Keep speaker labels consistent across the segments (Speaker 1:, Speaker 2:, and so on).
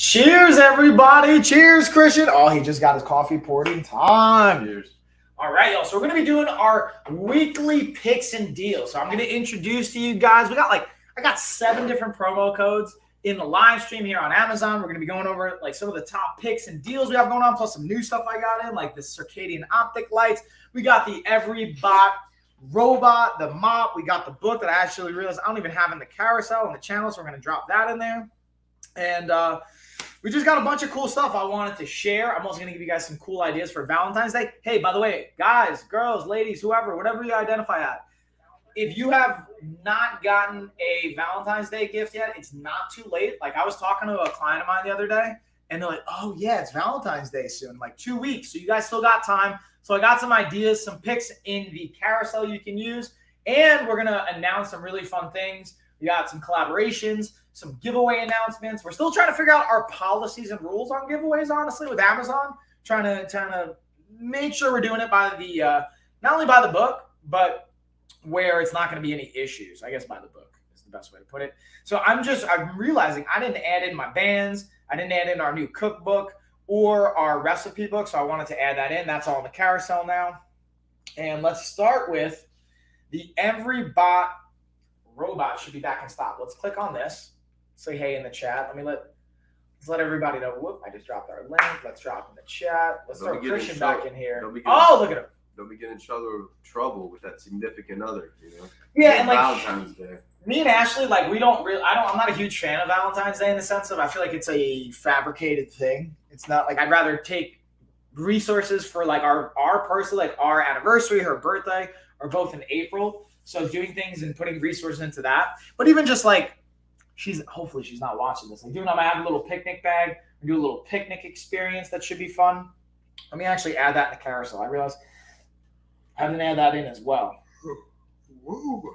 Speaker 1: Cheers, everybody. Cheers, Christian. Oh, he just got his coffee poured in time.
Speaker 2: Cheers.
Speaker 1: All right, y'all. So we're going to be doing our weekly picks and deals. So I'm going to introduce to you guys. I got 7 different promo codes in the live stream here on Amazon. We're going to be going over like some of the top picks and deals we have going on, plus some new stuff I got in, like the circadian optic lights. We got the Every Bot robot, the mop. We got the book that I actually realized I don't even have in the carousel on the channel, so we're going to drop that in there. And we just got a bunch of cool stuff I wanted to share. I'm also going to give you guys some cool ideas for Valentine's Day. Hey, by the way, guys, girls, ladies, whoever, whatever you identify at, if you have not gotten a Valentine's Day gift yet, it's not too late. Like, I was talking to a client of mine the other day, and they're like, oh, yeah, it's Valentine's Day soon, like 2 weeks. So you guys still got time. So I got some ideas, some picks in the carousel you can use, and we're going to announce some really fun things. We got some collaborations, some giveaway announcements. We're still trying to figure out our policies and rules on giveaways, honestly, with Amazon. Trying to make sure we're doing it by the not only by the book, but where it's not going to be any issues. I guess by the book is the best way to put it. So I'm realizing I didn't add in my bands. I didn't add in our new cookbook or our recipe book. So I wanted to add that in. That's all in the carousel now. And let's start with the Every Bot robot should be back in stock. Let's click on this. Say hey in the chat. Let's let everybody know. Whoop, I just dropped our link. Let's drop in the chat. Let's throw Christian back in here. Oh, look at him.
Speaker 2: Don't be getting each other trouble with that significant other, you know?
Speaker 1: Yeah, and like
Speaker 2: Valentine's Day.
Speaker 1: Me and Ashley, like I'm not a huge fan of Valentine's Day in the sense of I feel like it's a fabricated thing. It's not like I'd rather take resources for like our person, like our anniversary, her birthday, are both in April. So doing things and putting resources into that. But even just like hopefully she's not watching this. Like I have a little picnic bag, do a little picnic experience that should be fun. Let me actually add that in the carousel. I realized I didn't add that in as well.
Speaker 2: Woo.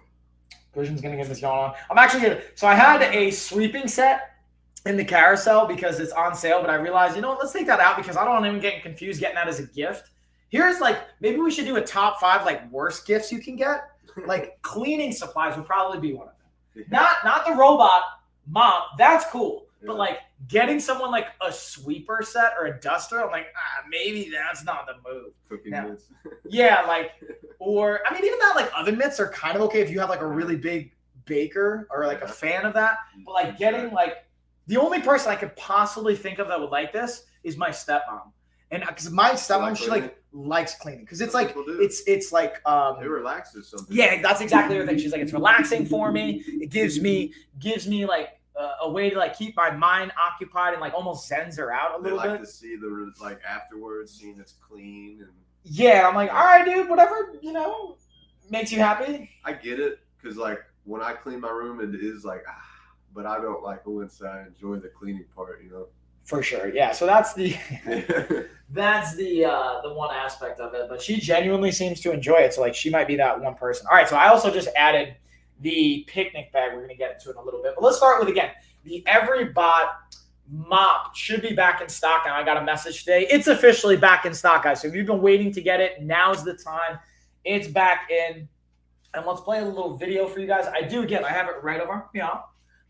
Speaker 1: Christian's gonna get this going on. So I had a sweeping set in the carousel because it's on sale, but I realized, let's take that out because I don't want anyone getting confused getting that as a gift. Here's maybe we should do a top 5 worst gifts you can get. Like cleaning supplies would probably be one of them. Not the robot mop. That's cool. Yeah. But getting someone like a sweeper set or a duster, I'm like, maybe that's not the move.
Speaker 2: Cooking mitts.
Speaker 1: Yeah, or even that oven mitts are kind of okay if you have a really big baker or a fan of that. But getting the only person I could possibly think of that would like this is my stepmom. And because my stepmom, she likes cleaning because it's it's like
Speaker 2: it relaxes something.
Speaker 1: Yeah, that's exactly her thing. She's like, it's relaxing for me. It gives me a way to keep my mind occupied and almost zens her out a little bit.
Speaker 2: They like to see the afterwards, seeing it's clean and
Speaker 1: yeah. I'm like, all right, dude, whatever makes you happy.
Speaker 2: I get it because when I clean my room, it is but I don't go inside and enjoy the cleaning part,
Speaker 1: For sure, yeah. So that's the that's the one aspect of it. But she genuinely seems to enjoy it. So she might be that one person. All right. So I also just added the picnic bag. We're gonna get into it in a little bit. But let's start with again the Every Bot mop should be back in stock now. I got a message today. It's officially back in stock, guys. So if you've been waiting to get it, now's the time. It's back in. And let's play a little video for you guys. I have it right over.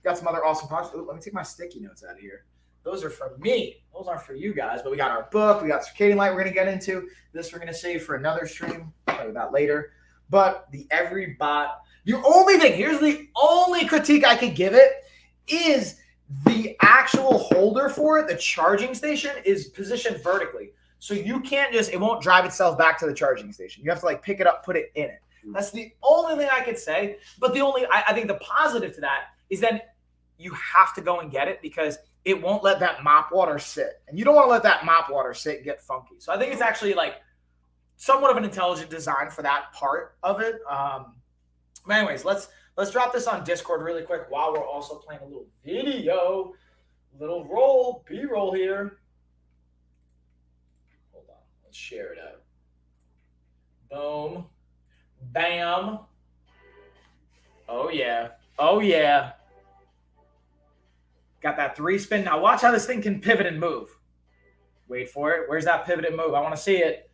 Speaker 1: Got some other awesome parts. Let me take my sticky notes out of here. Those are for me. Those aren't for you guys. But we got our book. We got circadian light we're going to get into. This we're going to save for another stream. Probably that later. But the Every Bot. Here's the only critique I could give it is the actual holder for it, the charging station, is positioned vertically. So you can't it won't drive itself back to the charging station. You have to pick it up, put it in it. That's the only thing I could say. But I think the positive to that is then you have to go and get it because it won't let that mop water sit. And you don't want to let that mop water sit and get funky. So I think it's actually somewhat of an intelligent design for that part of it. But anyways, let's drop this on Discord really quick while we're also playing a little video. Little B-roll here. Hold on. Let's share it out. Boom. Bam. Oh, yeah. Oh, yeah. Got that 3-spin. Now watch how this thing can pivot and move. Wait for it. Where's that pivot and move? I want to see it.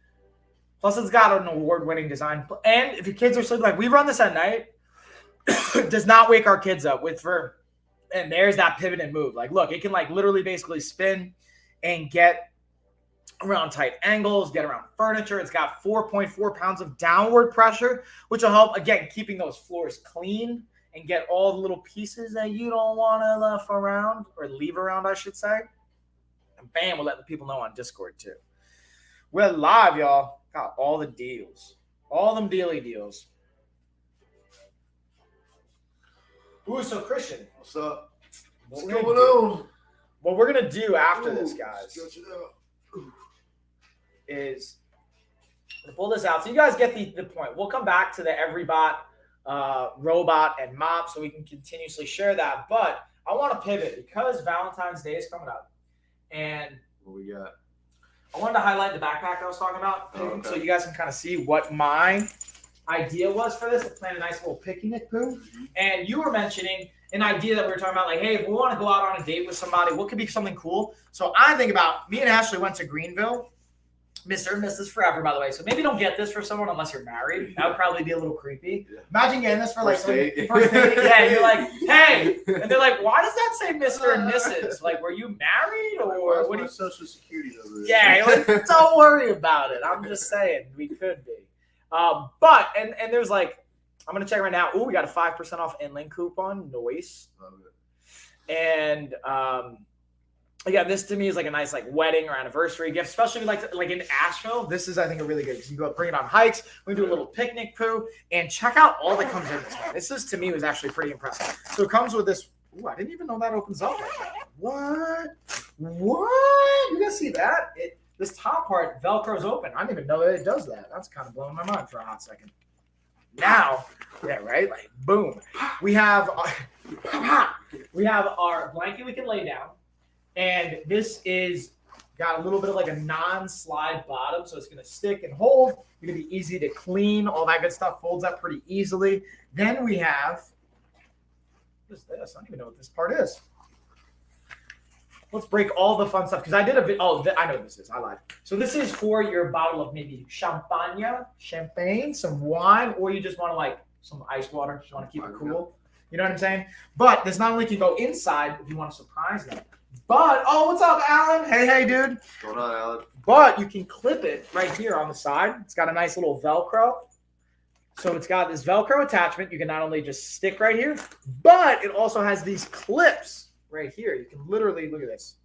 Speaker 1: Plus, it's got an award-winning design. And if your kids are sleeping, we run this at night. It does not wake our kids up. For And there's that pivot and move. Like, look, it can like literally basically spin and get around tight angles, get around furniture. It's got 4.4 pounds of downward pressure, which will help, again, keeping those floors clean and get all the little pieces that you don't want to left around, or leave around, I should say. And bam, we'll let the people know on Discord too. We're live, y'all. Got all the deals. All them deals. Ooh, so Christian.
Speaker 2: What's up?
Speaker 1: What's
Speaker 2: going on?
Speaker 1: What we're going to do after this, guys,
Speaker 2: Stretch it out.
Speaker 1: is to pull this out. So you guys get the point. We'll come back to the Everybot, robot, and mop so we can continuously share that. But I want to pivot because Valentine's Day is coming up. And
Speaker 2: what we got?
Speaker 1: I wanted to highlight the backpack I was talking about,
Speaker 2: okay.
Speaker 1: So you guys can kind of see what my idea was for this, to plan a nice little picnic poo.
Speaker 2: Mm-hmm.
Speaker 1: And you were mentioning an idea that we were talking about, like, hey, if we want to go out on a date with somebody, what could be something cool? So I think about, me and Ashley went to Greenville. Mr. and Mrs. Forever, by the way. So maybe don't get this for someone unless you're married. That would probably be a little creepy.
Speaker 2: Yeah.
Speaker 1: Imagine getting this for like
Speaker 2: First date.
Speaker 1: First date. Yeah, you're like, hey, and they're like, why does that say Mr. and Mrs.? Like, were you married or what do you?
Speaker 2: Social Security number?
Speaker 1: Yeah, you're like, don't worry about it. I'm just saying we could be. But there's like, I'm gonna check right now. Ooh, we got a 5% off inland coupon. Nice.
Speaker 2: Love it.
Speaker 1: And again, this to me is like a nice like wedding or anniversary gift, especially like in Asheville. This is, I think, a really good because you can go bring it on hikes. We can do a little picnic poo and check out all that comes in this one. This is, to me, was actually pretty impressive. So it comes with this. Ooh, I didn't even know that opens up like that. What? You guys see that? This top part Velcro's open. I didn't even know that it does that. That's kind of blowing my mind for a hot second. Now, yeah, right? Like, boom. We have our blanket we can lay down. And this is got a little bit of like a non-slide bottom, so it's going to stick and hold. It's going to be easy to clean. All that good stuff folds up pretty easily. Then we have, what is this? I don't even know what this part is. Let's break all the fun stuff because I did a bit. Oh, I know what this is. I lied. So this is for your bottle of maybe champagne, some wine, or you just want to like some ice water. You want to keep it cool. You know what I'm saying? But this not only can go inside if you want to surprise them. But, oh, what's up, Alan? Hey, dude.
Speaker 2: What's going on, Alan?
Speaker 1: But you can clip it right here on the side. It's got a nice little Velcro. So it's got this Velcro attachment. You can not only just stick right here, but it also has these clips right here. You can literally, look at this.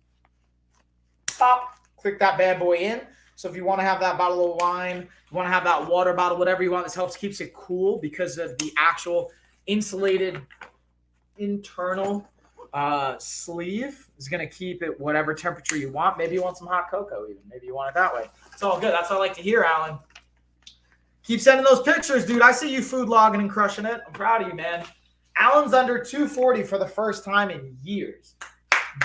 Speaker 1: Pop, click that bad boy in. So if you want to have that bottle of wine, you want to have that water bottle, whatever you want, this helps keeps it cool because of the actual insulated internal sleeve is going to keep it whatever temperature you want. Maybe you want some hot cocoa even. Maybe you want it that way. It's all good. That's what I like to hear, Alan. Keep sending those pictures, dude. I see you food logging and crushing it. I'm proud of you, man. Alan's under 240 for the first time in years.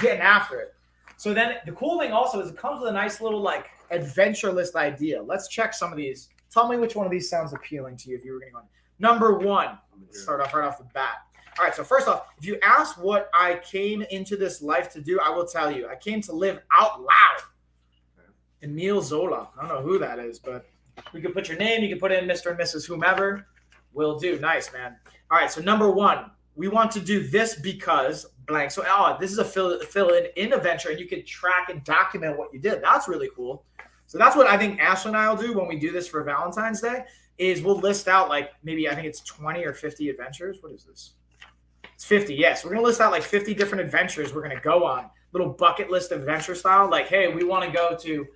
Speaker 1: Getting after it. So then the cool thing also is it comes with a nice little like adventure list idea. Let's check some of these. Tell me which one of these sounds appealing to you if you were going to go. Number one. Let's start off right off the bat. All right, so first off, if you ask what I came into this life to do, I will tell you. I came to live out loud. Emile Zola. I don't know who that is, but we could put your name. You can put in Mr. and Mrs. whomever. Will do. Nice, man. All right, so number one, we want to do this because blank. So this is a fill-in adventure, and you can track and document what you did. That's really cool. So that's what I think Ashley and I will do when we do this for Valentine's Day is we'll list out like maybe I think it's 20 or 50 adventures. What is this? It's 50, yes. We're going to list out like 50 different adventures we're going to go on. Little bucket list adventure style. Like, hey, we want to go to,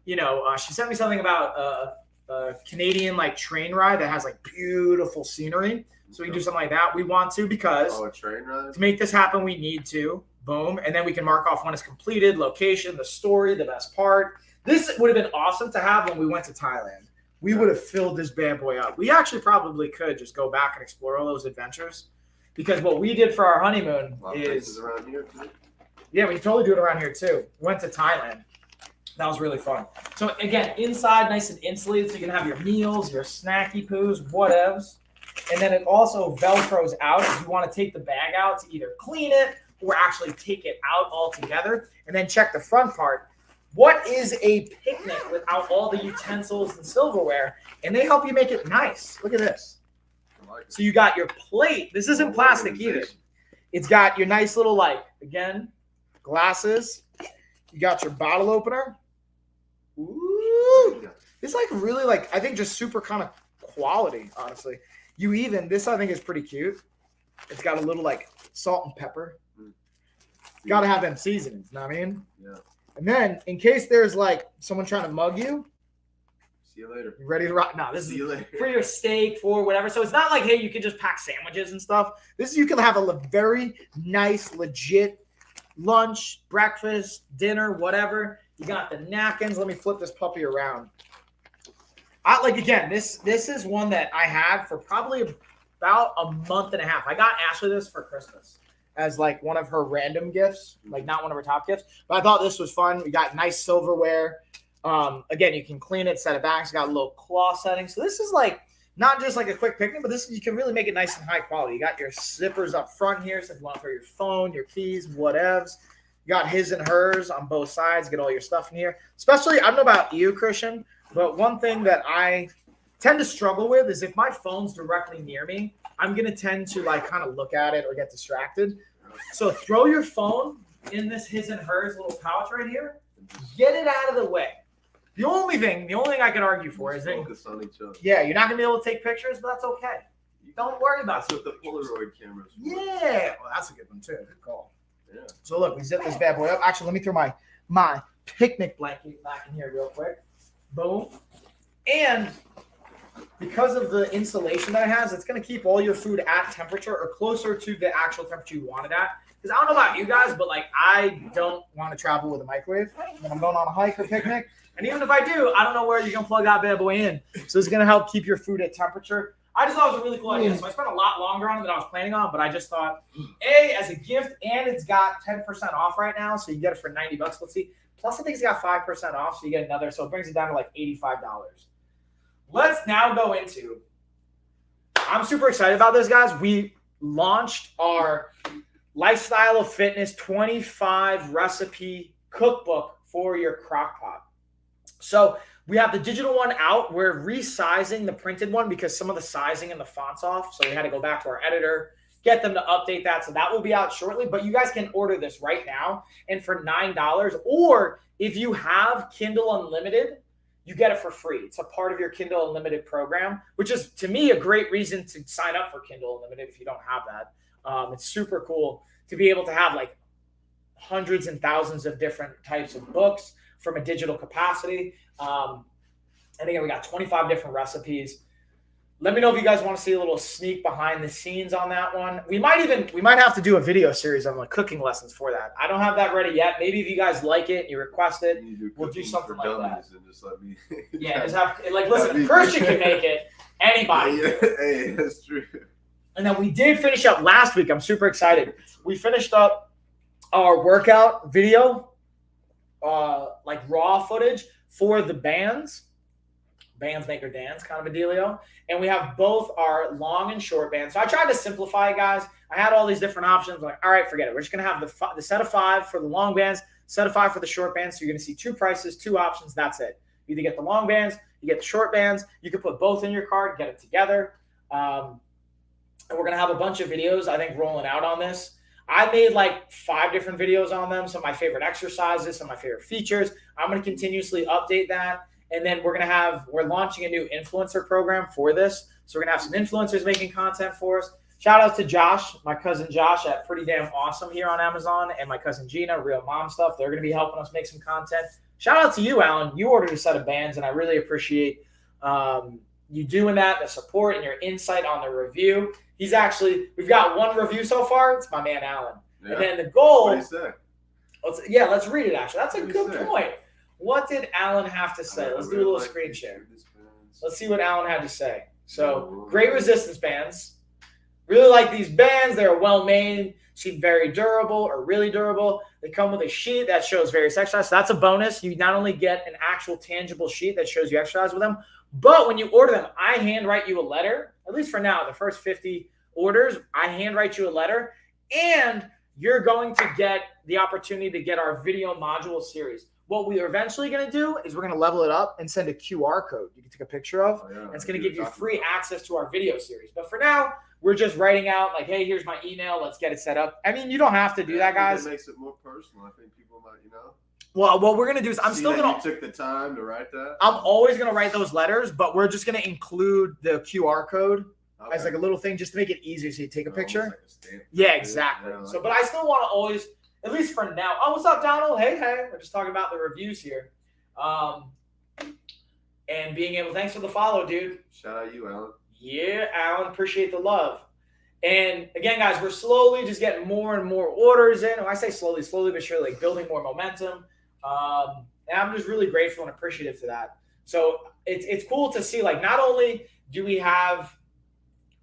Speaker 1: she sent me something about a Canadian like train ride that has like beautiful scenery. So we can do something like that. We want to because
Speaker 2: a train ride?
Speaker 1: To make this happen, we need to. Boom. And then we can mark off when it's completed, location, the story, the best part. This would have been awesome to have when we went to Thailand. We would have filled this bad boy up. We actually probably could just go back and explore all those adventures. Because what we did for our honeymoon is
Speaker 2: around here too.
Speaker 1: Yeah, we can totally do it around here too. We went to Thailand. That was really fun. So again, inside nice and insulated so you can have your meals, your snacky poos, whatevs. And then it also Velcros out if you want to take the bag out to either clean it or actually take it out altogether. And then check the front part. What is a picnic without all the utensils and silverware? And they help you make it nice. Look at this. So you got your plate. This isn't plastic either. It's got your nice little, like, again, glasses. You got your bottle opener. Ooh. It's like really like, I think just super kind of quality, honestly. This I think is pretty cute. It's got a little like salt and pepper. Got to have them seasonings, know what I mean?
Speaker 2: Yeah.
Speaker 1: And then in case there's like someone trying to mug you.
Speaker 2: See you later.
Speaker 1: You ready to rock? No, this
Speaker 2: See
Speaker 1: is
Speaker 2: you later.
Speaker 1: for your steak, for whatever. So it's not like, hey, you can just pack sandwiches and stuff. This is, you can have a very nice, legit lunch, breakfast, dinner, whatever. You got the napkins. Let me flip this puppy around. Again, this is one that I had for probably about a month and a half. I got Ashley this for Christmas as like one of her random gifts, like not one of her top gifts. But I thought this was fun. We got nice silverware. Again, you can clean it, set it back. It's got a little claw setting. So this is like not just like a quick picnic, but you can really make it nice and high quality. You got your zippers up front here, so if you want to throw your phone, your keys, whatevs. You got his and hers on both sides. Get all your stuff in here. Especially, I don't know about you, Christian, but one thing that I tend to struggle with is if my phone's directly near me, I'm going to tend to like kind of look at it or get distracted. So throw your phone in this his and hers little pouch right here. Get it out of the way. The only thing I can argue for is that
Speaker 2: focus on each other.
Speaker 1: Yeah, you're not going to be able to take pictures, but that's okay. Don't worry about
Speaker 2: it. That's what the Polaroid cameras for.
Speaker 1: Yeah, well, that's a good one too. Good call.
Speaker 2: Yeah.
Speaker 1: So look, we zip this bad boy up. Actually, let me throw my picnic blanket back in here real quick. Boom. And because of the insulation that it has, it's going to keep all your food at temperature or closer to the actual temperature you want it at. Because I don't know about you guys, but like I don't want to travel with a microwave when I'm going on a hike or picnic. And even if I do, I don't know where you're going to plug that bad boy in. So it's going to help keep your food at temperature. I just thought it was a really cool idea. So I spent a lot longer on it than I was planning on, but I just thought, as a gift, and it's got 10% off right now, so you get it for $90. Let's see. Plus, I think it's got 5% off, so you get another. So it brings it down to like $85. Let's now go into. I'm super excited about this, guys. We launched our Lifestyle of Fitness 25 recipe cookbook for your crock pot. So we have the digital one out. We're resizing the printed one because some of the sizing and the font's off. So we had to go back to our editor, get them to update that. So that will be out shortly. But you guys can order this right now. And for $9, or if you have Kindle Unlimited, you get it for free. It's a part of your Kindle Unlimited program, which is, to me, a great reason to sign up for Kindle Unlimited if you don't have that. It's super cool to be able to have like hundreds and thousands of different types of books from a digital capacity. And again, we got 25 different recipes. Let me know if you guys want to see a little sneak behind the scenes on that one. We might have to do a video series on like cooking lessons for that. I don't have that ready yet. Maybe if you guys like it and you request it, we'll do something like that.
Speaker 2: And just let me
Speaker 1: yeah, just have like listen, Christian can make it. Anybody.
Speaker 2: Yeah, hey, that's true.
Speaker 1: And then we did finish up last week. I'm super excited. We finished up our workout video, like raw footage for the bands make or dance kind of a dealio. And we have both our long and short bands. So I tried to simplify it, guys. I had all these different options. Like, all right, forget it. We're just going to have the set of 5 for the long bands, set of 5 for the short bands. So you're going to see 2 prices, 2 options. That's it. You either get the long bands, you get the short bands. You can put both in your cart, get it together. And we're going to have a bunch of videos, I think, rolling out on this. I made like 5 different videos on them. Some of my favorite exercises, some of my favorite features. I'm going to continuously update that. And then we're launching a new influencer program for this. So we're going to have some influencers making content for us. Shout out to Josh, my cousin Josh at Pretty Damn Awesome here on Amazon, and my cousin Gina, Real Mom Stuff. They're going to be helping us make some content. Shout out to you, Alan. You ordered a set of bands, and I really appreciate you doing that, the support and your insight on the review. We've got 1 review so far. It's my man, Alan. Yeah. And then the goal.
Speaker 2: What do you say?
Speaker 1: Let's read it, actually. That's a good point. What did Alan have to say? Let's do a little screen share. Let's see what Alan had to say. So, great resistance bands. Really like these bands. They're well made, seem very durable or really durable. They come with a sheet that shows various exercises. So that's a bonus. You not only get an actual tangible sheet that shows you exercise with them, but when you order them, I handwrite you a letter. At least for now, the first 50 orders, I handwrite you a letter, and you're going to get the opportunity to get our video module series. what we are eventually going to do is we're going to level it up and send a QR code you can take a picture of.
Speaker 2: Oh, yeah,
Speaker 1: and it's going to give you free access to our video series. But for now, we're just writing out like, hey, here's my email. Let's get it set up. I mean, you don't have to do that, guys.
Speaker 2: It makes it more personal. I think people might,
Speaker 1: Well, what we're going to do is I'm still going
Speaker 2: to. You took the time to write that?
Speaker 1: I'm always going to write those letters, but we're just going to include the QR code as like a little thing just to make it easier so you take a picture. Like a stamp. Yeah, exactly. Yeah, so, but I still want to always, at least for now. Oh, what's up, Donald? Hey. We're just talking about the reviews here. And being able, thanks for the follow, dude.
Speaker 2: Shout out you, Alan.
Speaker 1: Yeah, Alan, appreciate the love. And again, guys, we're slowly just getting more and more orders in. When I say slowly but surely, like building more momentum. And I'm just really grateful and appreciative to that. So it's cool to see, like, not only do we have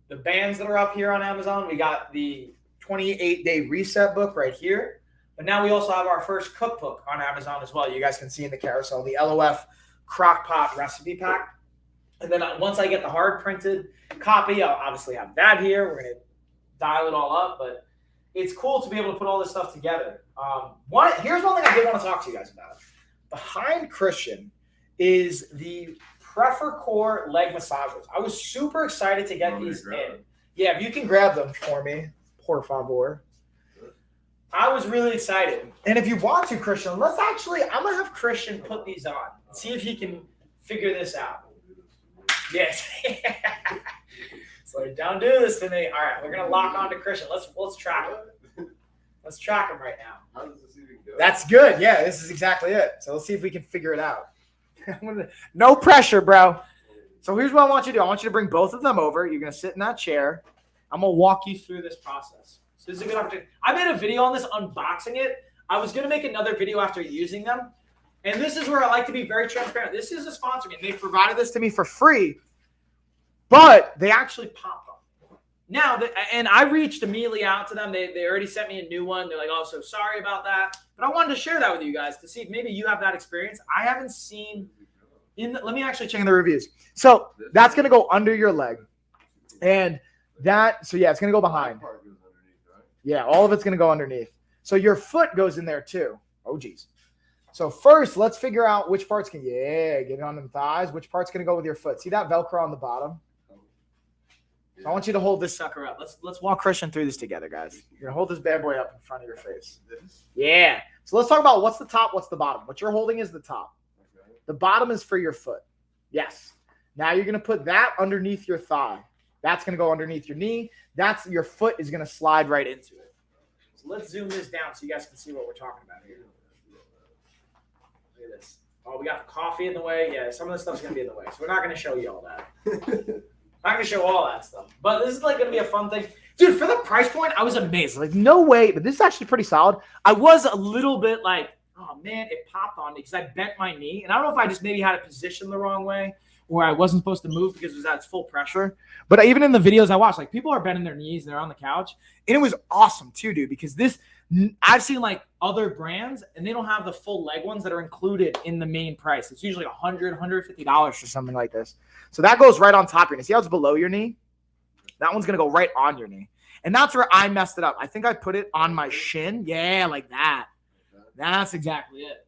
Speaker 1: the bands that are up here on Amazon, we got the 28-day reset book right here. But now we also have our first cookbook on Amazon as well. You guys can see in the carousel, the LOF Crockpot Recipe Pack. And then once I get the hard printed copy, I'll obviously have that here. We're going to dial it all up. But it's cool to be able to put all this stuff together. Here's one thing I did want to talk to you guys about. Behind Christian is the Prefer Core leg massagers. I was super excited to get these in. Yeah, if you can grab them for me, por favor. I was really excited. And if you want to, Christian, I'm going to have Christian put these on and see if he can figure this out. Yes. So don't do this to me. All right, we're going to lock on to Christian. Let's track him. Let's track him right now. How does this even go? That's good. Yeah, this is exactly it. So let's see if we can figure it out. No pressure, bro. So here's what I want you to do. I want you to bring both of them over. You're going to sit in that chair. I'm going to walk you through this process. So this is a good opportunity. I made a video on this unboxing it. I was going to make another video after using them. And this is where I like to be very transparent. This is a sponsor. They provided this to me for free, but they actually popped up. Now, and I reached immediately out to them. They already sent me a new one. They're like, oh, so sorry about that. But I wanted to share that with you guys to see if maybe you have that experience. I haven't seen let me actually check in the reviews. So that's going to go under your leg. And it's going to go behind. Yeah, all of it's going to go underneath. So your foot goes in there too. Oh, geez. So first, let's figure out which parts get it on the thighs. Which part's going to go with your foot? See that Velcro on the bottom? So I want you to hold this sucker up. Let's walk Christian through this together, guys. You're going to hold this bad boy up in front of your face. Yeah. So let's talk about what's the top, what's the bottom. What you're holding is the top. The bottom is for your foot. Yes. Now you're going to put that underneath your thigh. That's going to go underneath your knee. Your foot is going to slide right into it. So let's zoom this down so you guys can see what we're talking about here. Look at this. Oh, we got the coffee in the way. Yeah, some of this stuff's going to be in the way. So we're not going to show you all that. I'm not going to show all that stuff. But this is like going to be a fun thing. Dude, for the price point, I was amazed. Like, no way. But this is actually pretty solid. I was a little bit like, oh, man, it popped on me because I bent my knee. And I don't know if I just maybe had it positioned the wrong way or I wasn't supposed to move because it was at its full pressure. But even in the videos I watched, like, people are bending their knees and they're on the couch. And it was awesome, too, dude, because I've seen, like, other brands, and they don't have the full leg ones that are included in the main price. It's usually $100, $150 for something like this. So that goes right on top of your knee. See how it's below your knee? That one's going to go right on your knee. And that's where I messed it up. I think I put it on my shin. Yeah, like that. That's exactly it.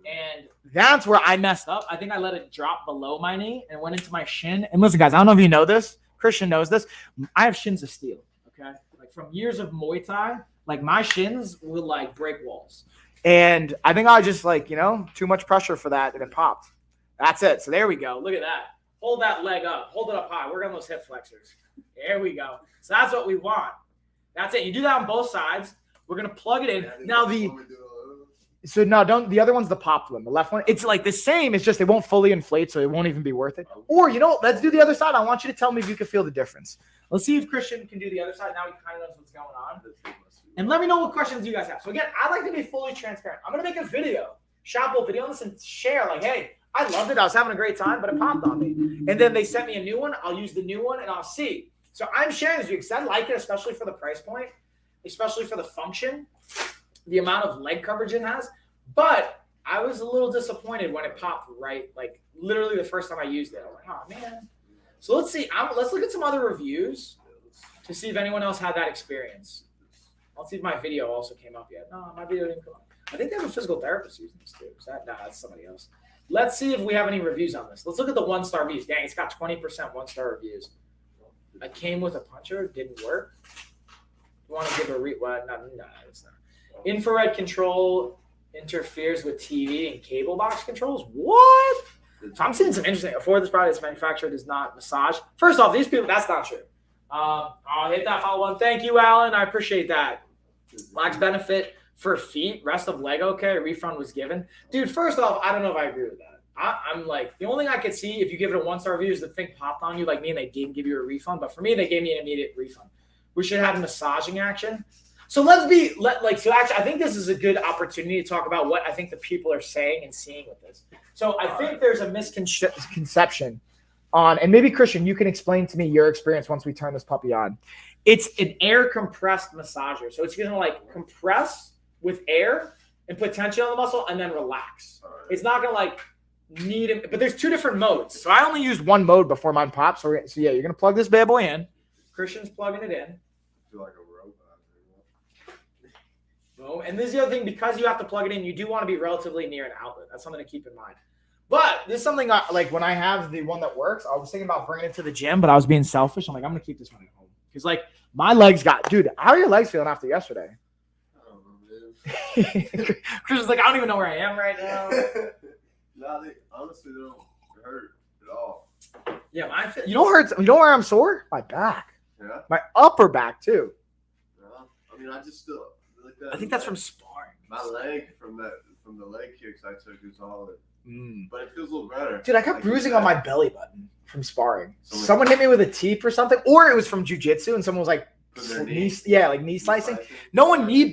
Speaker 1: And that's where I messed up. I think I let it drop below my knee and went into my shin. And listen, guys, I don't know if you know this. Christian knows this. I have shins of steel, okay? Like, from years of Muay Thai, like, my shins will, like, break walls. And I think I just, like, too much pressure for that, and it popped. That's it. So there we go. Look at that. Hold that leg up. Hold it up high. Work on those hip flexors. There we go. So that's what we want. That's it. You do that on both sides. We're going to plug it in. Now, the other one's the popped one. The left one, it's like the same. It's just it won't fully inflate, so it won't even be worth it. Or, let's do the other side. I want you to tell me if you can feel the difference. Let's see if Christian can do the other side. Now he kind of knows what's going on. And let me know what questions you guys have. So, again, I like to be fully transparent. I'm going to make a video, shop video on this, and share, like, hey, I loved it. I was having a great time, but it popped on me. And then they sent me a new one. I'll use the new one, and I'll see. So I'm sharing this with you because I like it, especially for the price point, especially for the function, the amount of leg coverage it has. But I was a little disappointed when it popped right, like, literally the first time I used it. I was like, oh, man. So let's see. Let's look at some other reviews to see if anyone else had that experience. Let's see if my video also came up yet. No, my video didn't come up. I think they have a physical therapist using this too. Is that? No, that's somebody else. Let's see if we have any reviews on this. Let's look at the 1-star reviews. Dang, it's got 20% 1-star reviews. I came with a puncher, didn't work. You want to give a no, it's not. Infrared control interferes with TV and cable box controls. What? So I'm seeing some interesting. For this product, its manufacturer does not massage. First off, these people, that's not true. I'll hit that follow one. Thank you, Alan. I appreciate that. Lacks benefit for feet. Rest of leg okay. A refund was given. Dude, first off, I don't know if I agree with that. I'm like, the only thing I could see if you give it a 1-star review is the thing popped on you like me and they didn't give you a refund. But for me, they gave me an immediate refund. We should have massaging action. So I think this is a good opportunity to talk about what I think the people are saying and seeing with this. So I think there's a misconception on, and maybe Christian, you can explain to me your experience once we turn this puppy on. It's an air compressed massager. So it's going to like compress with air and put tension on the muscle and then relax. It's not going to like need it, but there's 2 different modes. So I only used one mode before mine popped. So yeah, you're going to plug this bad boy in. Christian's plugging it in.
Speaker 2: I feel like a robot.
Speaker 1: Boom. And this is the other thing, because you have to plug it in, you do want to be relatively near an outlet. That's something to keep in mind. But this is something like when I have the one that works, I was thinking about bringing it to the gym, but I was being selfish. I'm like, I'm going to keep this one at home. Because like my legs dude, how are your legs feeling after yesterday?
Speaker 2: I don't know, man.
Speaker 1: Christian's like, I don't even know where I am right now.
Speaker 2: No, they honestly don't hurt at all.
Speaker 1: Yeah, you know where I'm sore? My back.
Speaker 2: Yeah.
Speaker 1: My upper back too.
Speaker 2: No, I mean, I just still like that.
Speaker 1: I think that's from sparring.
Speaker 2: My leg from the leg kicks I took is solid. But it feels a little better.
Speaker 1: Dude, I got bruising on my belly button from sparring. Someone hit me with a teep or something, or it was from jiu-jitsu, and someone was like, knee slicing. No one knee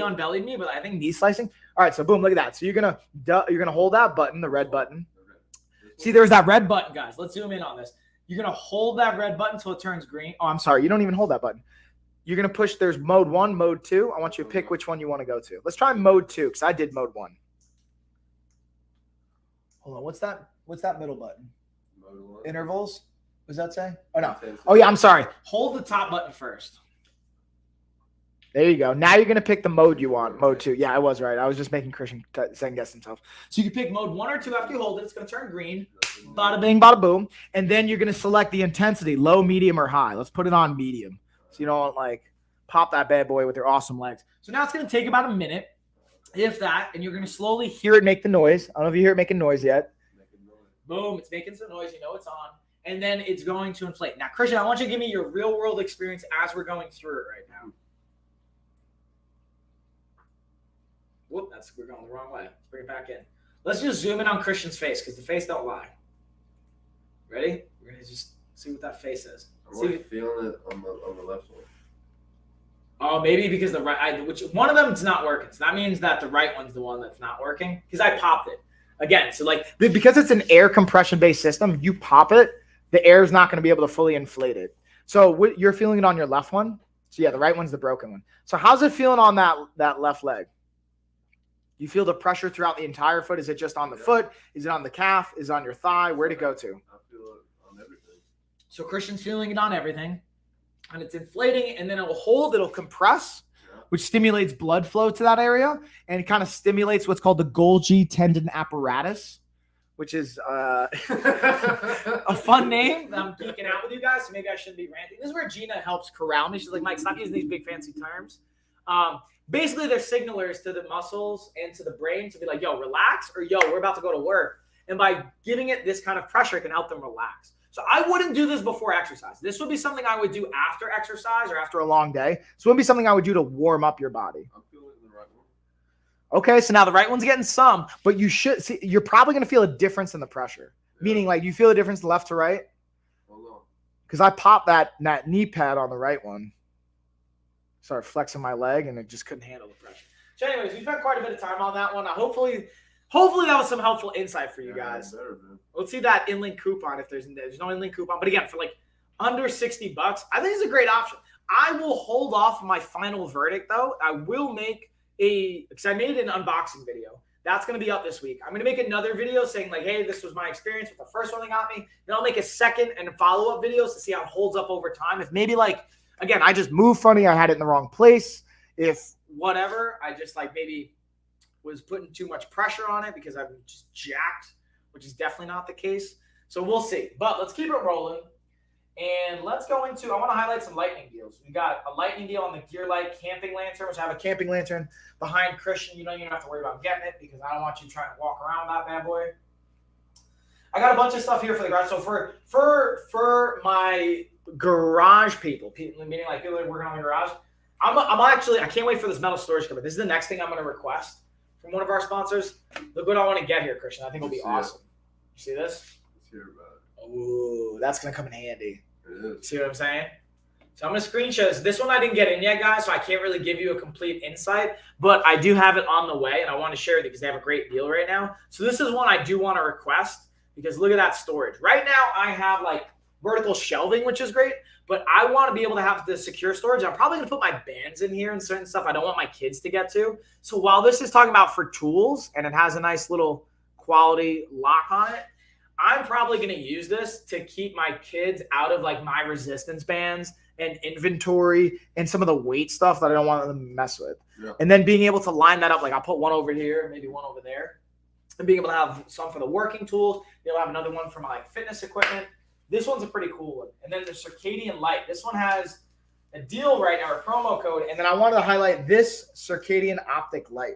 Speaker 1: on bellied me, but I think knee slicing. All right, so boom, look at that. So you're gonna hold that button, the red button. See, there's that red button, guys. Let's zoom in on this. You're gonna hold that red button until it turns green. Oh, I'm sorry, you don't even hold that button. You're gonna push. There's mode 1, mode 2. I want you to pick which one you want to go to. Let's try mode 2 because I did mode 1. Hold on, what's that middle button?
Speaker 2: Mode 1.
Speaker 1: Intervals. What does that say? Oh no. Oh yeah, I'm sorry. Hold the top button first. There you go. Now you're going to pick the mode you want. Mode 2. Yeah, I was right. I was just making Christian second guess himself. So you can pick mode 1 or 2 after you hold it. It's going to turn green. Bada bing, bada boom. And then you're going to select the intensity, low, medium, or high. Let's put it on medium. So you don't like pop that bad boy with your awesome legs. So now it's going to take about a minute, if that, and you're going to slowly hear it make the noise. I don't know if you hear it making noise yet. Boom. It's making some noise. You know it's on. And then it's going to inflate. Now, Christian, I want you to give me your real world experience as we're going through it right now. Whoop, we're going the wrong way. Let's bring it back in. Let's just zoom in on Christian's face because the face don't lie. Ready? We're going to just see what that face is.
Speaker 2: I'm really feeling it on the left one.
Speaker 1: Oh, maybe because the right, which one of them is not working. So that means that the right one's the one that's not working because I popped it. Again, so like because it's an air compression based system, you pop it, the air is not going to be able to fully inflate it. So you're feeling it on your left one. So yeah, the right one's the broken one. So how's it feeling on that left leg? You feel the pressure throughout the entire foot? Is it just on the foot? Is it on the calf? Is it on your thigh? Where'd it go to?
Speaker 2: I feel it on everything.
Speaker 1: So Christian's feeling it on everything. And it's inflating, and then it will hold. It'll compress, which stimulates blood flow to that area. And it kind of stimulates what's called the Golgi tendon apparatus, which is a fun name. I'm geeking out with you guys, so maybe I shouldn't be ranting. This is where Gina helps corral me. She's like, Mike, stop using these big fancy terms. Basically, they're signalers to the muscles and to the brain to be like, yo, relax, or yo, we're about to go to work. And by giving it this kind of pressure, it can help them relax. So I wouldn't do this before exercise. This would be something I would do after exercise or after a long day. So it would be something I would do to warm up your body.
Speaker 2: I'm feeling the right one.
Speaker 1: Okay, so now the right one's getting some, but you should see, you're probably going to feel a difference in the pressure. Yeah. Meaning, like, you feel a difference left to right?
Speaker 2: Hold on.
Speaker 1: Because I popped that knee pad on the right one. Started flexing my leg, and it just couldn't handle the pressure. So anyways, we spent quite a bit of time on that one. Hopefully that was some helpful insight for you guys.
Speaker 2: Better,
Speaker 1: Let's see that in-link coupon if there's no in-link coupon. But again, for like under $60, I think it's a great option. I will hold off my final verdict, though. I will make because I made an unboxing video. That's going to be up this week. I'm going to make another video saying like, hey, this was my experience with the first one that got me. Then I'll make a second and follow-up videos to see how it holds up over time. If maybe like, again, I just moved funny. I had it in the wrong place. If whatever, I just like maybe was putting too much pressure on it because I'm just jacked, which is definitely not the case. So we'll see. But let's keep it rolling. And let's go into, I want to highlight some lightning deals. We got a lightning deal on the Gear Light camping lantern, which I have a camping lantern behind Christian. You don't even have to worry about getting it because I don't want you trying to walk around that bad boy. I got a bunch of stuff here for the garage. So for my garage people, meaning like people that are working on the garage, I'm actually, I can't wait for this metal storage cover. This is the next thing I'm going to request from one of our sponsors. Look what I want to get here, Christian. I think it'll be awesome. You see this?
Speaker 2: Let's hear about it.
Speaker 1: Ooh, that's going to come in handy.
Speaker 2: It is.
Speaker 1: See what I'm saying? So I'm going to screenshot this. This one I didn't get in yet, guys, so I can't really give you a complete insight, but I do have it on the way, and I want to share with you because they have a great deal right now. So this is one I do want to request because look at that storage. Right now I have like vertical shelving, which is great, but I want to be able to have the secure storage. I'm probably going to put my bands in here and certain stuff I don't want my kids to get to. So while this is talking about for tools and it has a nice little quality lock on it, I'm probably going to use this to keep my kids out of like my resistance bands and inventory and some of the weight stuff that I don't want them to mess with.
Speaker 2: Yeah.
Speaker 1: And then being able to line that up, like I'll put one over here, maybe one over there, and being able to have some for the working tools. You'll have another one for my like fitness equipment. This one's a pretty cool one. And then the circadian light. This one has a deal right now, a promo code. And then I wanted to highlight this circadian optic light.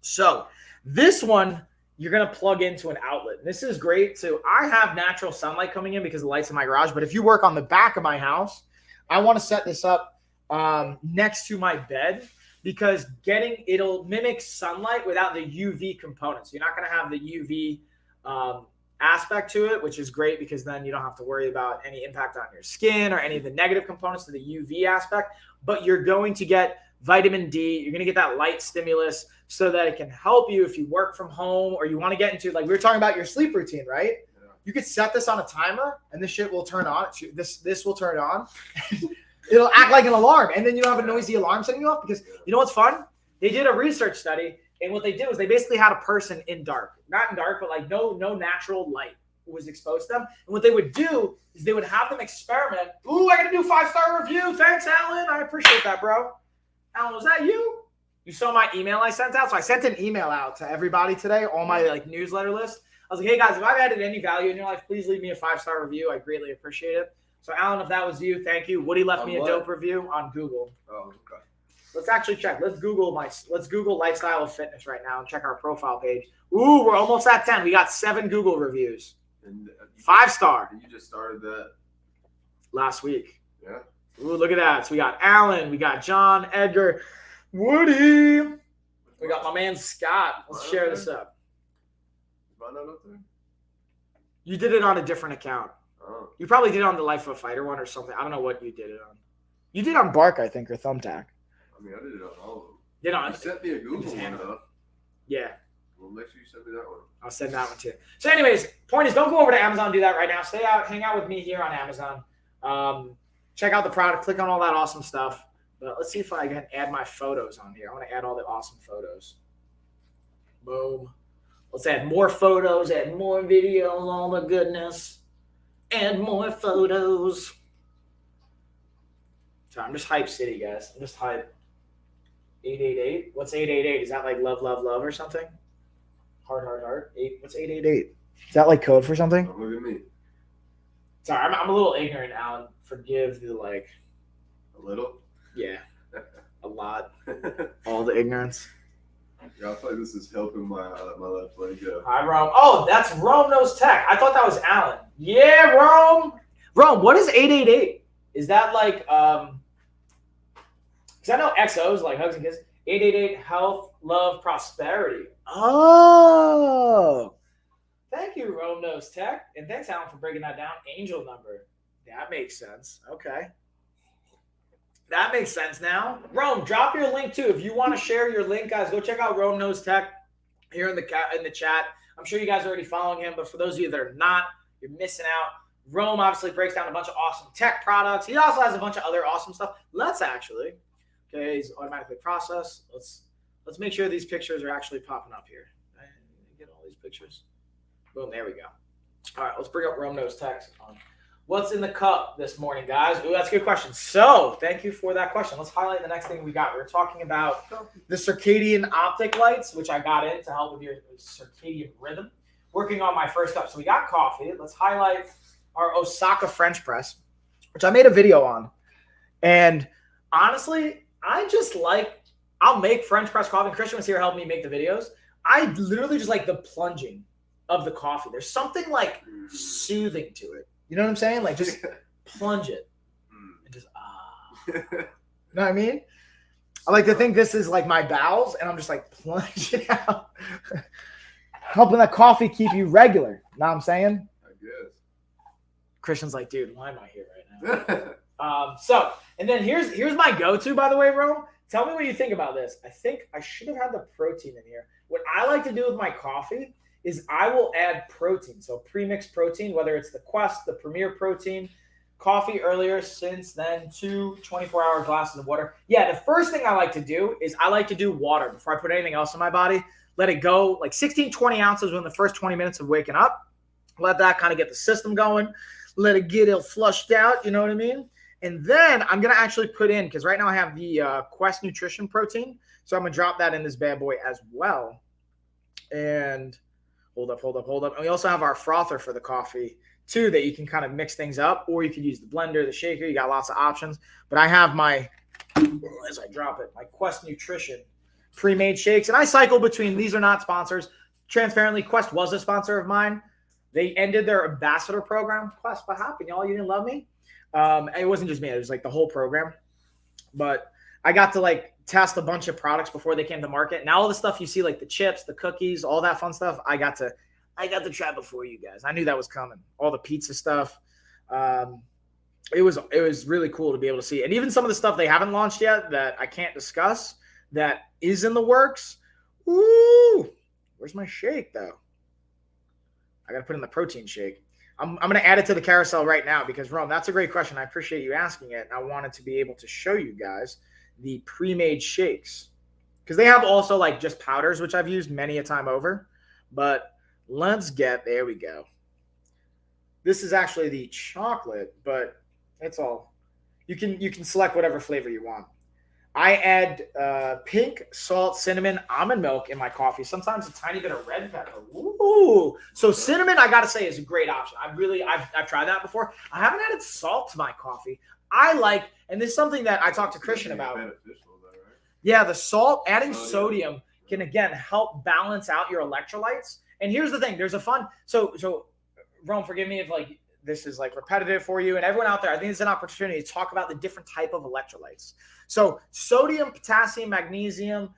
Speaker 1: So this one, you're going to plug into an outlet. This is great too. I have natural sunlight coming in because the lights in my garage. But if you work on the back of my house, I want to set this up next to my bed because it'll mimic sunlight without the UV components. You're not going to have the UV aspect to it, which is great because then you don't have to worry about any impact on your skin or any of the negative components to the UV aspect. But you're going to get vitamin D. You're going to get that light stimulus so that it can help you if you work from home or you want to get into, like we were talking about your sleep routine, right? Yeah. You could set this on a timer and this shit will turn on. This will turn on. It'll act like an alarm. And then you don't have a noisy alarm setting you off because you know what's fun? They did a research study. And what they did was they basically had a person in dark, not in dark, but like no natural light was exposed to them. And what they would do is they would have them experiment. Ooh, I got a new 5-star review. Thanks, Alan. I appreciate that, bro. Alan, was that you? You saw my email I sent out? So I sent an email out to everybody today, all my like newsletter list. I was like, hey guys, if I've added any value in your life, please leave me a 5-star review. I greatly appreciate it. So Alan, if that was you, thank you. Woody left me a dope review on Google.
Speaker 2: Oh, okay.
Speaker 1: Let's actually check. Let's Google lifestyle of fitness right now and check our profile page. Ooh, we're almost at 10. We got 7 Google reviews.
Speaker 2: And
Speaker 1: 5-star.
Speaker 2: And you just started that
Speaker 1: last week.
Speaker 2: Yeah.
Speaker 1: Ooh, look at that. So we got Alan, we got John, Edgar, Woody. We got my man Scott. Let's share this up.
Speaker 2: Is mine not up there?
Speaker 1: You did it on a different account.
Speaker 2: Oh.
Speaker 1: You probably did it on the Life of a Fighter one or something. I don't know what you did it on. You did on Bark, I think, or Thumbtack.
Speaker 2: I mean, I did it on all of them.
Speaker 1: You
Speaker 2: You sent me a Google one, though.
Speaker 1: Yeah.
Speaker 2: Well, make sure you send me that one.
Speaker 1: I'll send that one too. So anyways, point is don't go over to Amazon and do that right now. Stay out, hang out with me here on Amazon. Check out the product, click on all that awesome stuff. But let's see if I can add my photos on here. I want to add all the awesome photos. Boom. Let's add more photos, add more videos, all the goodness. Add more photos. So I'm just hype city, guys. I'm just hype. 888. What's 888? Is that like love, love, love or something? Heart, heart, heart. What's 888? Is that like code for something?
Speaker 2: Don't look at me.
Speaker 1: Sorry, I'm a little ignorant, Alan. Forgive the like.
Speaker 2: A little?
Speaker 1: Yeah. A lot. All the ignorance.
Speaker 2: Yeah, I feel like this is helping my left leg go.
Speaker 1: Hi, Rome. Oh, that's Rome Knows Tech. I thought that was Alan. Yeah, Rome. Rome, what is 888? Is that like because I know XOs like hugs and kisses. 888 health, love, prosperity. Oh. Thank you, Rome Knows Tech. And thanks, Alan, for breaking that down. Angel number. That makes sense. Okay. That makes sense now. Rome, drop your link too. If you want to share your link, guys, go check out Rome Knows Tech here in the chat. I'm sure you guys are already following him, but for those of you that are not, you're missing out. Rome obviously breaks down a bunch of awesome tech products. He also has a bunch of other awesome stuff. Let's actually, okay, he's automatically processed. Let's make sure these pictures are actually popping up here. Get all these pictures. Boom, there we go. All right, let's bring up Rome Knows Tech. What's in the cup this morning, guys? Ooh, that's a good question. So, thank you for that question. Let's highlight the next thing we got. We're talking about the circadian optic lights, which I got in to help with your circadian rhythm. Working on my first cup. So, we got coffee. Let's highlight our Osaka French press, which I made a video on. And honestly, I just like, I'll make French press coffee. Christian was here helping me make the videos. I literally just like the plunging of the coffee. There's something like soothing to it. You know what I'm saying? Like just plunge it and just You know what I mean? I like to think this is like my bowels, and I'm just like plunging out, helping that coffee keep you regular. You know what I'm saying?
Speaker 2: I guess.
Speaker 1: Christian's like, dude, why am I here right now? And then here's my go-to, by the way, Rome. Tell me what you think about this. I think I should have had the protein in here. What I like to do with my coffee is I will add protein. So pre-mixed protein, whether it's the Quest, the Premier protein, coffee earlier, since then 2 24-hour glasses of water. Yeah, the first thing I like to do is I like to do water before I put anything else in my body. Let it go like 16, 20 ounces within the first 20 minutes of waking up. Let that kind of get the system going. Let it get it flushed out, you know what I mean? And then I'm going to actually put in, because right now I have the Quest Nutrition protein. So I'm going to drop that in this bad boy as well. And hold up. And we also have our frother for the coffee too, that you can kind of mix things up, or you could use the blender, the shaker. You got lots of options. But I have my, as I drop it, my Quest Nutrition pre-made shakes. And I cycle between, these are not sponsors. Transparently, Quest was a sponsor of mine. They ended their ambassador program. Quest, what happened, y'all? You didn't love me? It wasn't just me. It was like the whole program. But I got to like test a bunch of products before they came to market. Now all the stuff you see, like the chips, the cookies, all that fun stuff, I got to try before you guys. I knew that was coming. All the pizza stuff. It was really cool to be able to see. And even some of the stuff they haven't launched yet that I can't discuss that is in the works. Ooh, where's my shake though? I got to put in the protein shake. I'm going to add it to the carousel right now because, Rome, that's a great question. I appreciate you asking it. I wanted to be able to show you guys the pre-made shakes because they have also like just powders, which I've used many a time over. But there we go. This is actually the chocolate, but it's all. You can select whatever flavor you want. I add pink, salt, cinnamon, almond milk in my coffee. Sometimes a tiny bit of red pepper. Ooh. So cinnamon, I got to say, is a great option. I've tried that before. I haven't added salt to my coffee. I like, and this is something that I talked to Christian about.
Speaker 2: Beneficial though, right?
Speaker 1: Yeah, the salt, adding sodium can, again, help balance out your electrolytes. And here's the thing. There's a fun, so Rome, forgive me if like this is like repetitive for you and everyone out there. I think it's an opportunity to talk about the different type of electrolytes. So sodium, potassium, magnesium,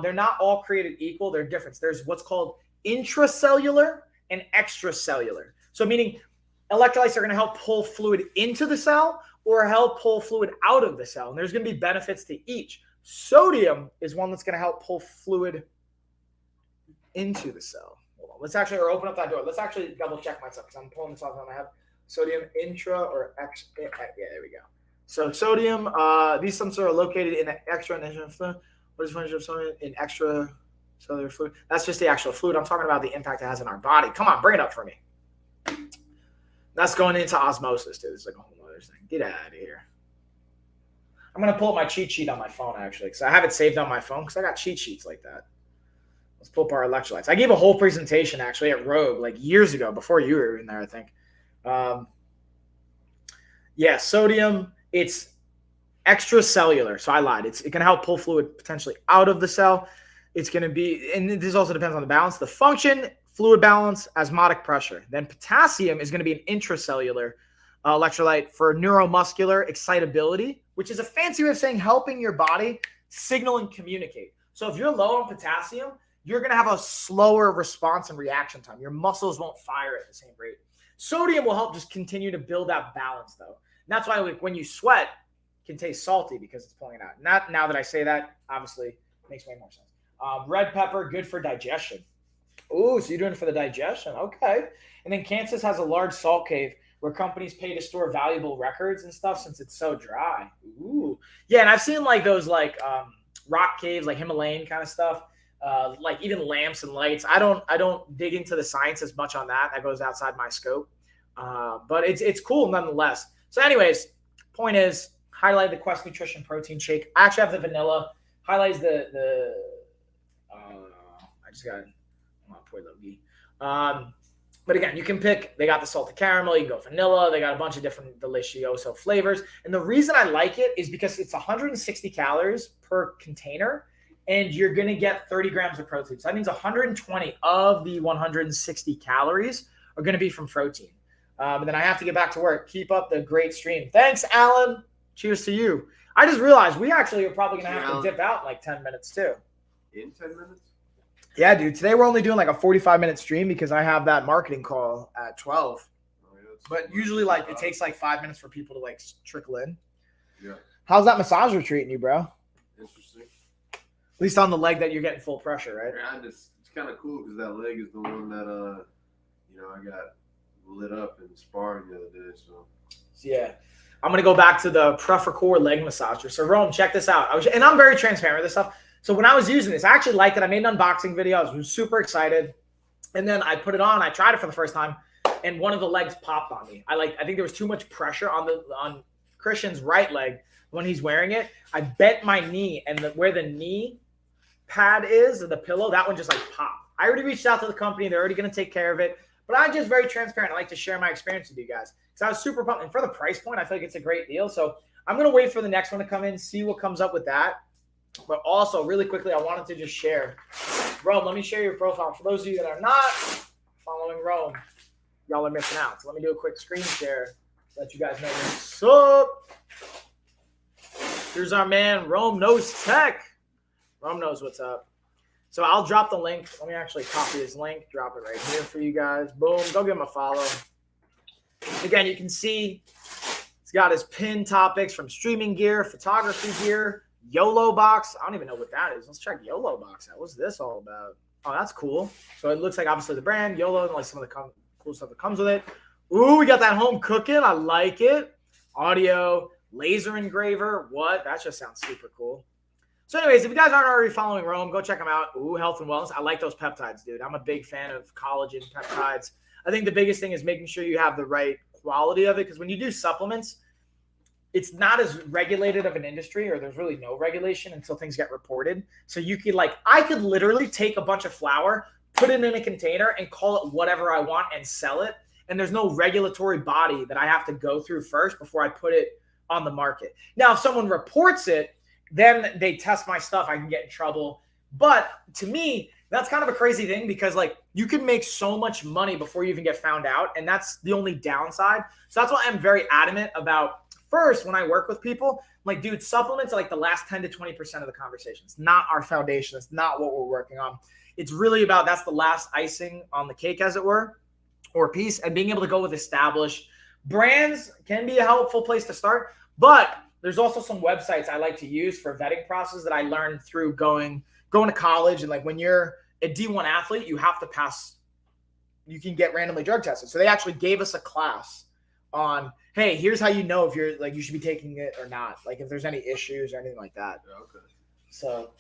Speaker 1: they're not all created equal. They're different. There's what's called intracellular and extracellular. So meaning electrolytes are going to help pull fluid into the cell or help pull fluid out of the cell. And there's going to be benefits to each. Sodium is one that's going to help pull fluid into the cell. Hold on. Let's actually open up that door. Let's actually double check myself because I'm pulling this off on my head. Sodium intra or extra. Yeah, there we go. So sodium, these sums are located in the extra and intra fluid. What is function of sodium in extracellular fluid? That's just the actual fluid. I'm talking about the impact it has in our body. Come on, bring it up for me. That's going into osmosis, dude. It's like a whole other thing. Get out of here. I'm going to pull up my cheat sheet on my phone, actually, because I have it saved on my phone because I got cheat sheets like that. Let's pull up our electrolytes. I gave a whole presentation, actually, at Rogue, like years ago, before you were in there, I think. Yeah, sodium, it's extracellular. So I lied. It can help pull fluid potentially out of the cell. It's going to be, and this also depends on the balance, the function, fluid balance, osmotic pressure. Then potassium is going to be an intracellular electrolyte for neuromuscular excitability, which is a fancy way of saying helping your body signal and communicate. So if you're low on potassium, you're going to have a slower response and reaction time. Your muscles won't fire at the same rate. Sodium will help just continue to build that balance, though. And that's why like, when you sweat, it can taste salty because it's pulling it out. Not now that I say that, obviously, makes way more sense. Red pepper, good for digestion. Ooh, so you're doing it for the digestion. Okay. And then Kansas has a large salt cave where companies pay to store valuable records and stuff since it's so dry. Ooh. Yeah, and I've seen like those like rock caves, like Himalayan kind of stuff. Like even lamps and lights. I don't dig into the science as much on that. That goes outside my scope. But it's cool nonetheless. So anyways, point is, highlight the Quest Nutrition Protein Shake. I actually have the vanilla. Highlights I just got poor Logie. But again, you can pick, they got the salted caramel, you can go vanilla, they got a bunch of different delicioso flavors. And the reason I like it is because it's 160 calories per container, and you're going to get 30 grams of protein. So that means 120 of the 160 calories are going to be from protein. And then I have to get back to work. Keep up the great stream. Thanks, Alan. Cheers to you. I just realized we actually are probably going to have to dip out in like 10 minutes too.
Speaker 2: In 10 minutes?
Speaker 1: Yeah, dude. Today we're only doing like a 45-minute stream because I have that marketing call at 12. Oh, yeah, but usually like it takes like 5 minutes for people to like trickle in. Yeah. How's that massager treating you, bro?
Speaker 2: Interesting.
Speaker 1: At least on the leg that you're getting full pressure, right?
Speaker 2: Yeah, it's kind of cool because that leg is the one that I got lit up in sparring the other day. So
Speaker 1: yeah. I'm gonna go back to the Prefercore leg massager. So Rome, check this out. And I'm very transparent with this stuff. So when I was using this, I actually liked it. I made an unboxing video. I was super excited. And then I put it on. I tried it for the first time, and one of the legs popped on me. I think there was too much pressure on Christian's right leg when he's wearing it. I bent my knee, and where the knee pad is, or the pillow, that one just like popped. I already reached out to the company. They're already going to take care of it. But I'm just very transparent. I like to share my experience with you guys. Because I was super pumped. And for the price point, I feel like it's a great deal. So I'm going to wait for the next one to come in, see what comes up with that. But also, really quickly, I wanted to just share. Rome, let me share your profile. For those of you that are not following Rome, y'all are missing out. So let me do a quick screen share so that you guys know what's up. Here's our man, Rome Knows Tech. Rome knows what's up. So I'll drop the link. Let me actually copy his link, drop it right here for you guys. Boom. Go give him a follow. Again, you can see he's got his pin topics from streaming gear, photography gear, YOLO box. I don't even know what that is. Let's check YOLO box out. What's this all about? Oh, that's cool. So it looks like obviously the brand, YOLO, and like some of the cool stuff that comes with it. Ooh, we got that home cooking. I like it. Audio, laser engraver. What? That just sounds super cool. So anyways, if you guys aren't already following Rome, go check them out. Ooh, health and wellness. I like those peptides, dude. I'm a big fan of collagen peptides. I think the biggest thing is making sure you have the right quality of it, because when you do supplements, it's not as regulated of an industry, or there's really no regulation until things get reported. So you could I could literally take a bunch of flour, put it in a container, and call it whatever I want and sell it. And there's no regulatory body that I have to go through first before I put it on the market. Now, if someone reports it, then they test my stuff, I can get in trouble. But to me, that's kind of a crazy thing, because you can make so much money before you even get found out. And that's the only downside. So that's why I'm very adamant about, first, when I work with people, dude, supplements are the last 10 to 20% of the conversation. It's not our foundation. It's not what we're working on. It's really about, that's the last icing on the cake, as it were, or piece. And being able to go with established brands can be a helpful place to start. But there's also some websites I like to use for vetting process that I learned through going to college. And when you're a D1 athlete, you have to pass, you can get randomly drug tested. So they actually gave us a class on, hey, here's how you know if you're you should be taking it or not. If there's any issues or anything like that. Yeah, okay. So,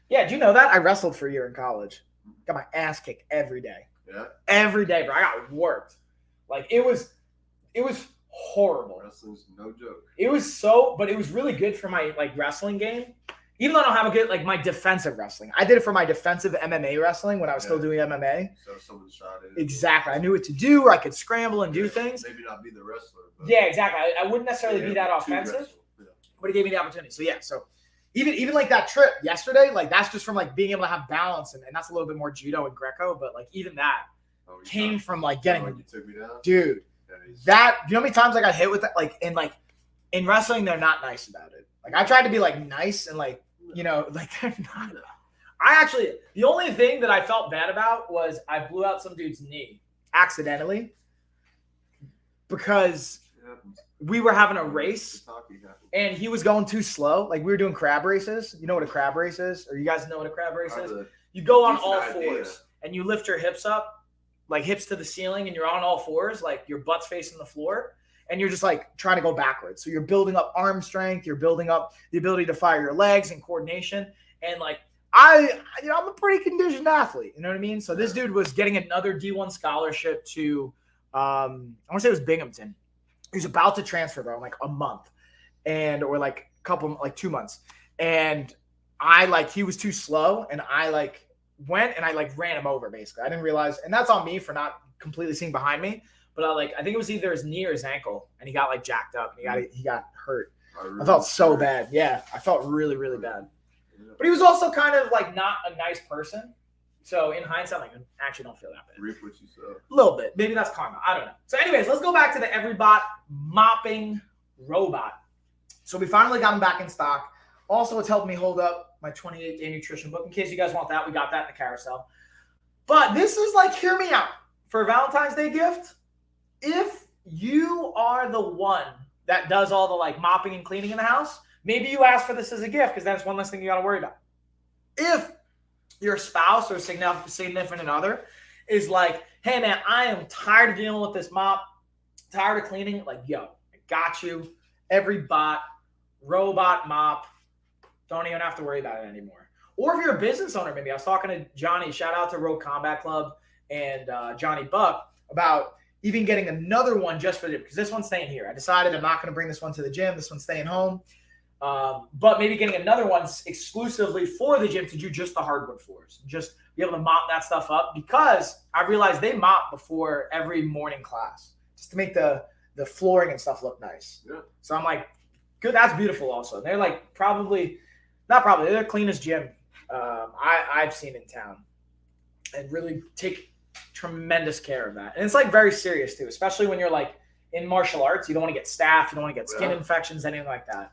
Speaker 1: yeah, do you know that? I wrestled for a year in college. Got my ass kicked every day. Yeah. Every day, bro. I got worked. It was horrible.
Speaker 2: Wrestling's no joke.
Speaker 1: It was but it was really good for my wrestling game. Even though I don't have a good my defensive wrestling. I did it for my defensive MMA wrestling when I was still doing MMA. So someone shot it. Exactly. I knew what to do, or I could scramble and do things.
Speaker 2: Maybe not be the wrestler. But
Speaker 1: yeah, exactly. I wouldn't necessarily be that offensive, but it gave me the opportunity. So yeah, so even that trip yesterday, that's just from being able to have balance, and that's a little bit more judo and Greco, but even that came from getting
Speaker 2: you took me down?
Speaker 1: Dude. That, you know how many times I got hit with that? In wrestling, they're not nice about it. I tried to be nice and they're not. The only thing that I felt bad about was I blew out some dude's knee accidentally because we were having a race and he was going too slow. We were doing crab races. You know what a crab race is? Or you guys know what a crab race is? You go on all fours and you lift your hips up. Hips to the ceiling, and you're on all fours, your butt's facing the floor, and you're just trying to go backwards. So you're building up arm strength, you're building up the ability to fire your legs and coordination. And I'm a pretty conditioned athlete, you know what I mean? So this dude was getting another D1 scholarship to I want to say it was Binghamton. He was about to transfer though, in like a month, or like a couple, like 2 months, and he was too slow, and I went and I ran him over basically. I didn't realize, and that's on me for not completely seeing behind me. But I think it was either his knee or his ankle, and he got jacked up, and he got hurt. I felt so bad. Yeah, I felt really, really bad. But he was also kind of not a nice person. So in hindsight, I actually don't feel that bad.
Speaker 2: Reap what you sow.
Speaker 1: A little bit. Maybe that's karma. I don't know. So anyways, let's go back to the EveryBot mopping robot. So we finally got him back in stock. Also, it's helped me hold up my 28-day nutrition book. In case you guys want that, we got that in the carousel. But this is hear me out. For a Valentine's Day gift, if you are the one that does all the mopping and cleaning in the house, maybe you ask for this as a gift because that's one less thing you got to worry about. If your spouse or significant other is hey man, I am tired of dealing with this mop, tired of cleaning, yo, I got you. EveryBot robot mop. Don't even have to worry about it anymore. Or if you're a business owner, maybe I was talking to Johnny, shout out to Road Combat Club and Johnny Buck about even getting another one just for the gym, because this one's staying here. I decided I'm not going to bring this one to the gym. This one's staying home. But maybe getting another one exclusively for the gym to do just the hardwood floors. Just be able to mop that stuff up, because I realized they mop before every morning class just to make the flooring and stuff look nice.
Speaker 2: Yeah.
Speaker 1: So I'm good. That's beautiful also. They're they're the cleanest gym I've seen in town, and really take tremendous care of that. And it's very serious too, especially when you're in martial arts. You don't want to get staph, you don't want to get skin infections, anything like that.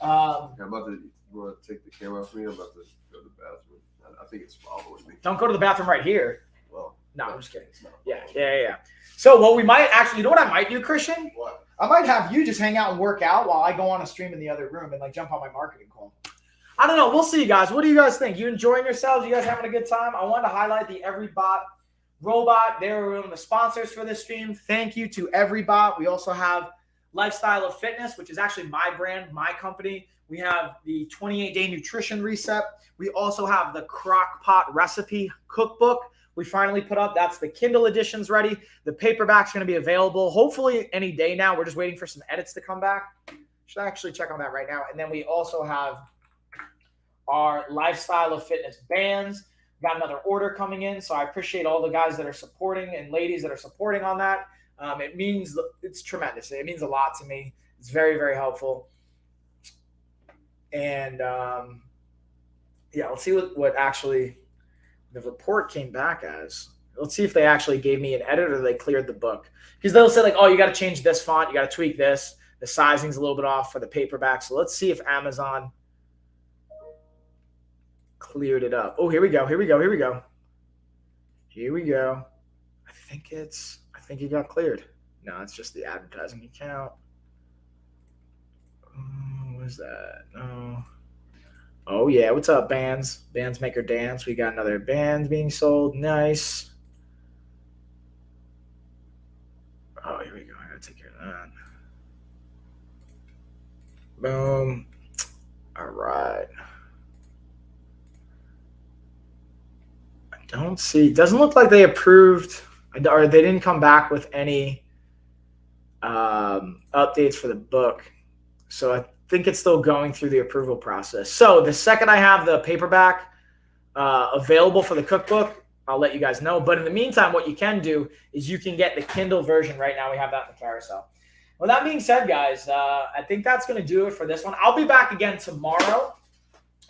Speaker 2: I'm about to, you want to take the camera off me? I'm about to go to the bathroom. I think it's following me.
Speaker 1: Don't go to the bathroom right here.
Speaker 2: Well,
Speaker 1: no, I'm just kidding. Yeah. So what we might actually, you know what I might do, Christian?
Speaker 2: What?
Speaker 1: I might have you just hang out and work out while I go on a stream in the other room and jump on my marketing call. I don't know. We'll see, guys. What do you guys think? You enjoying yourselves? You guys having a good time? I wanted to highlight the EveryBot robot. They're one of the sponsors for this stream. Thank you to EveryBot. We also have Lifestyle of Fitness, which is actually my brand, my company. We have the 28-day nutrition reset. We also have the crock pot recipe cookbook we finally put up. That's the Kindle edition's ready. The paperback's going to be available hopefully any day now. We're just waiting for some edits to come back. Should actually check on that right now. And then we also have our Lifestyle of Fitness bands. Got another order coming in, so I appreciate all the guys that are supporting and ladies that are supporting on that. It's tremendous. It means a lot to me. It's very, very helpful. And let's see what actually the report came back as. Let's see if they actually gave me an edit or they cleared the book. Because they'll say oh, you got to change this font, you got to tweak this. The sizing's a little bit off for the paperback. So let's see if Amazon cleared it up. Oh, here we go. I think it got cleared. No, it's just the advertising account. What is that? Oh yeah. What's up, bands? Bands Maker Dance. We got another band being sold. Nice. Oh, here we go. I gotta take care of that. Boom. All right. Don't see. Doesn't look like they approved, or they didn't come back with any updates for the book. So I think it's still going through the approval process. So the second I have the paperback available for the cookbook, I'll let you guys know. But in the meantime, what you can do is you can get the Kindle version right now. We have that in the carousel. Well, that being said, guys, I think that's going to do it for this one. I'll be back again tomorrow.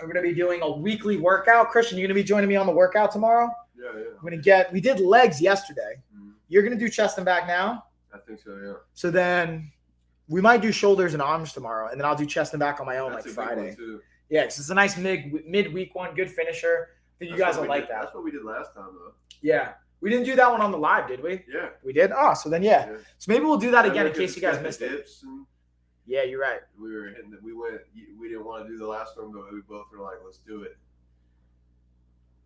Speaker 1: We're going to be doing a weekly workout. Christian, you're going to be joining me on the workout tomorrow?
Speaker 2: Yeah.
Speaker 1: We did legs yesterday. Mm-hmm. You're going to do chest and back now?
Speaker 2: I think so, yeah.
Speaker 1: So then we might do shoulders and arms tomorrow, and then I'll do chest and back on my own Friday. Yeah, because it's a nice midweek one, good finisher. I think you guys will like that.
Speaker 2: That's what we did last time, though.
Speaker 1: Yeah. We didn't do that one on the live, did we?
Speaker 2: Yeah.
Speaker 1: We did? Oh, so then, yeah. So maybe we'll do that again in case you guys missed it. Yeah, you're right.
Speaker 2: We didn't want to do the last one, but we both were like, let's do it.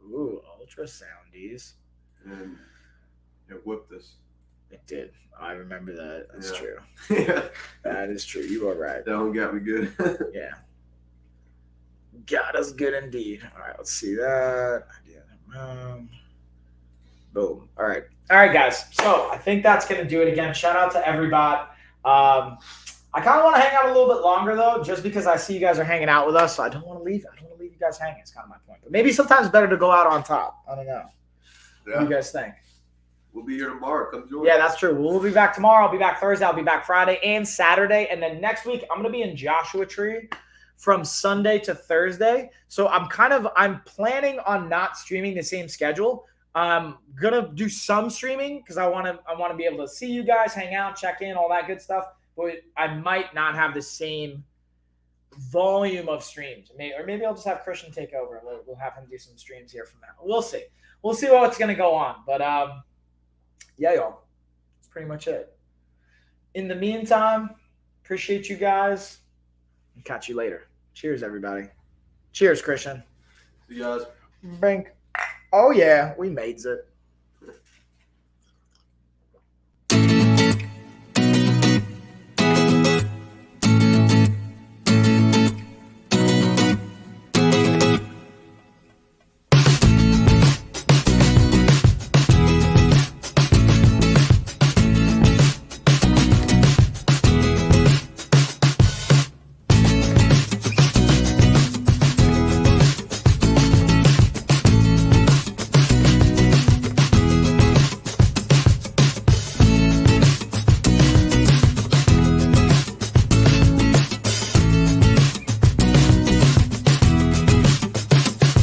Speaker 1: Ooh, ultrasoundies.
Speaker 2: And it whipped us.
Speaker 1: It did. I remember that. That's true.
Speaker 2: Yeah.
Speaker 1: That is true. You are right.
Speaker 2: That one got me good.
Speaker 1: Yeah. Got us good indeed. All right, let's see that. Boom. All right, guys. So I think that's gonna do it again. Shout out to everybody. I kind of want to hang out a little bit longer though, just because I see you guys are hanging out with us. So I don't want to leave. I don't want to leave you guys hanging. It's kind of my point. But maybe sometimes it's better to go out on top. I don't know.
Speaker 2: Yeah.
Speaker 1: What do you guys think?
Speaker 2: We'll be here tomorrow. Come join.
Speaker 1: Yeah, that's true. We'll be back tomorrow. I'll be back Thursday. I'll be back Friday and Saturday. And then next week, I'm going to be in Joshua Tree from Sunday to Thursday. So I'm planning on not streaming the same schedule. I'm going to do some streaming because I want to be able to see you guys, hang out, check in, all that good stuff. But I might not have the same volume of streams. Or maybe I'll just have Christian take over. We'll have him do some streams here from now. We'll see. We'll see what's going to go on. But yeah, y'all. That's pretty much it. In the meantime, appreciate you guys. And catch you later. Cheers, everybody. Cheers, Christian.
Speaker 2: See you guys.
Speaker 1: Brink. Oh, yeah. We made it.